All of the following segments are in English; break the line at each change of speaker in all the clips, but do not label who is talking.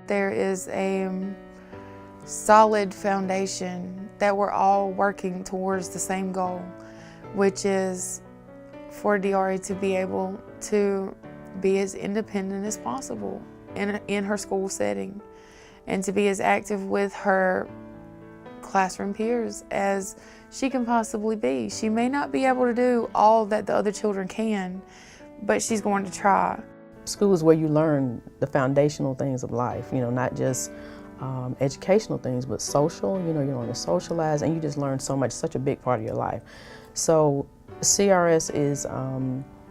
There is a solid foundation that we're all working towards the same goal, which is for Diyari to be able to be as independent as possible in her school setting, and to be as active with her classroom peers as she can possibly be. She may not be able to do all that the other children can, but she's going to try.
School is where you learn the foundational things of life, not just educational things, but social. You learn to socialize, and you just learn so much, such a big part of your life. So CRS is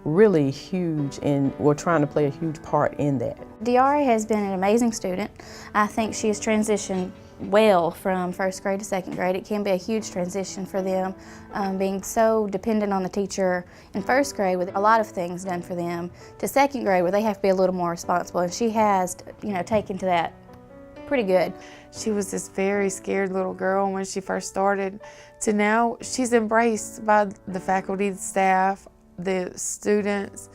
really huge, and we're trying to play a huge part in that.
Diyari has been an amazing student. I think she has transitioned well from first grade to second grade. It can be a huge transition for them, being so dependent on the teacher in first grade with a lot of things done for them, to second grade where they have to be a little more responsible, and she has, taken to that pretty good.
She was this very scared little girl when she first started, to now she's embraced by the faculty, the staff, the students.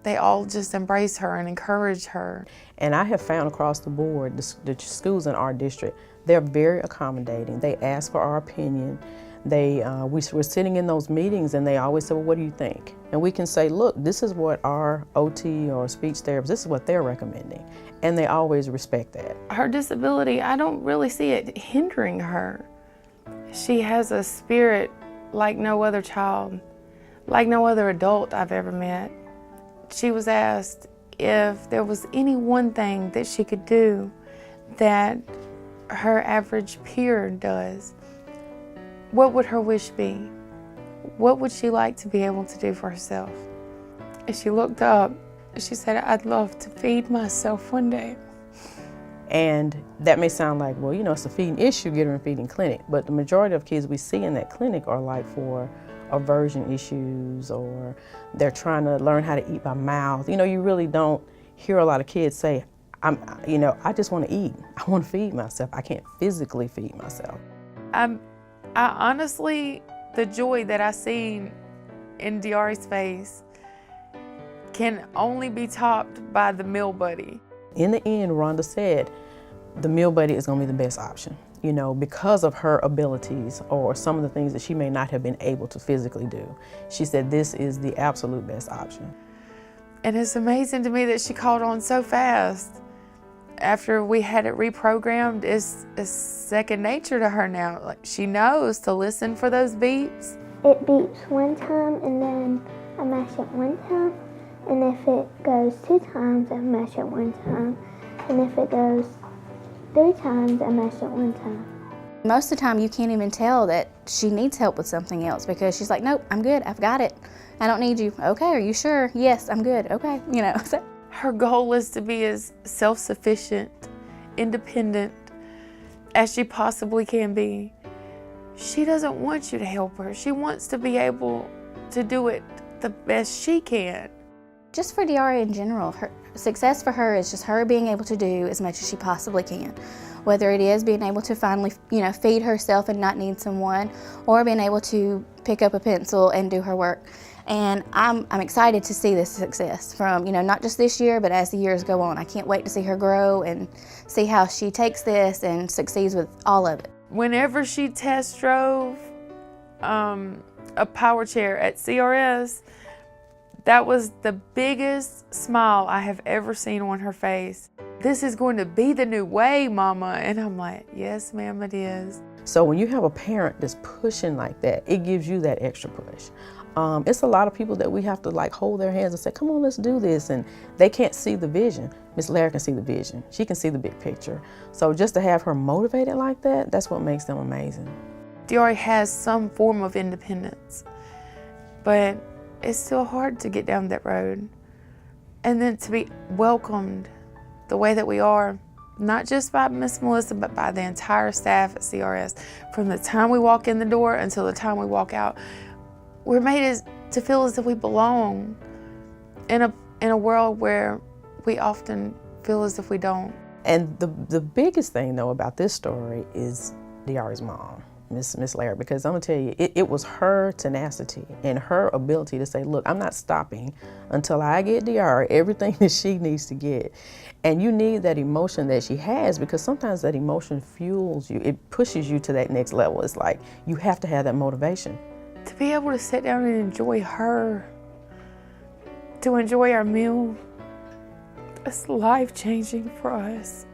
They all just embrace her and encourage her.
And I have found across the board, the schools in our district, they're very accommodating. They ask for our opinion. We're sitting in those meetings, and they always say, well, what do you think? And we can say, look, this is what our OT or speech therapist, this is what they're recommending. And they always respect that.
Her disability, I don't really see it hindering her. She has a spirit like no other child, like no other adult I've ever met. She was asked if there was any one thing that she could do that her average peer does. What would her wish be? What would she like to be able to do for herself? And she looked up, and she said, I'd love to feed myself one day.
And that may sound like, well, it's a feeding issue, get her in feeding clinic. But the majority of kids we see in that clinic are like for aversion issues, or they're trying to learn how to eat by mouth. You really don't hear a lot of kids say, I just want to eat. I want to feed myself. I can't physically feed myself.
I honestly, the joy that I see in Diyari's face can only be topped by the meal buddy.
In the end, Rhonda said the meal buddy is going to be the best option, because of her abilities or some of the things that she may not have been able to physically do. She said this is the absolute best option.
And it's amazing to me that she caught on so fast. After we had it reprogrammed, it's second nature to her now. Like, she knows to listen for those beeps.
It beeps one time, and then I mash it one time. And if it goes 2 times, I mash it 1 time. And if it goes 3 times, I mash it 1 time.
Most of the time you can't even tell that she needs help with something else, because she's like, nope, I'm good, I've got it. I don't need you. Okay, are you sure? Yes, I'm good, okay, So.
Her goal is to be as self-sufficient, independent as she possibly can be. She doesn't want you to help her. She wants to be able to do it the best she can.
Just for Diyari in general, success for her is just her being able to do as much as she possibly can. Whether it is being able to finally, feed herself and not need someone, or being able to pick up a pencil and do her work. And I'm excited to see this success from, not just this year, but as the years go on. I can't wait to see her grow and see how she takes this and succeeds with all of it.
Whenever she test drove a power chair at CRS, that was the biggest smile I have ever seen on her face. This is going to be the new way, Mama. And I'm like, yes, ma'am, it is.
So when you have a parent that's pushing like that, it gives you that extra push. It's a lot of people that we have to hold their hands and say, come on, let's do this. And they can't see the vision. Miss Larry can see the vision. She can see the big picture. So just to have her motivated like that, that's what makes them amazing.
Diyari has some form of independence, but it's still hard to get down that road. And then to be welcomed the way that we are, not just by Miss Melissa, but by the entire staff at CRS. From the time we walk in the door until the time we walk out, we're made to feel as if we belong in a world where we often feel as if we don't.
And the biggest thing, though, about this story is Diyari's mom. Miss Larry, because I'm gonna tell you, it was her tenacity and her ability to say, look, I'm not stopping until I get Diyari everything that she needs to get. And you need that emotion that she has, because sometimes that emotion fuels you. It pushes you to that next level. It's like you have to have that motivation.
To be able to sit down and enjoy her, to enjoy our meal, it's life-changing for us.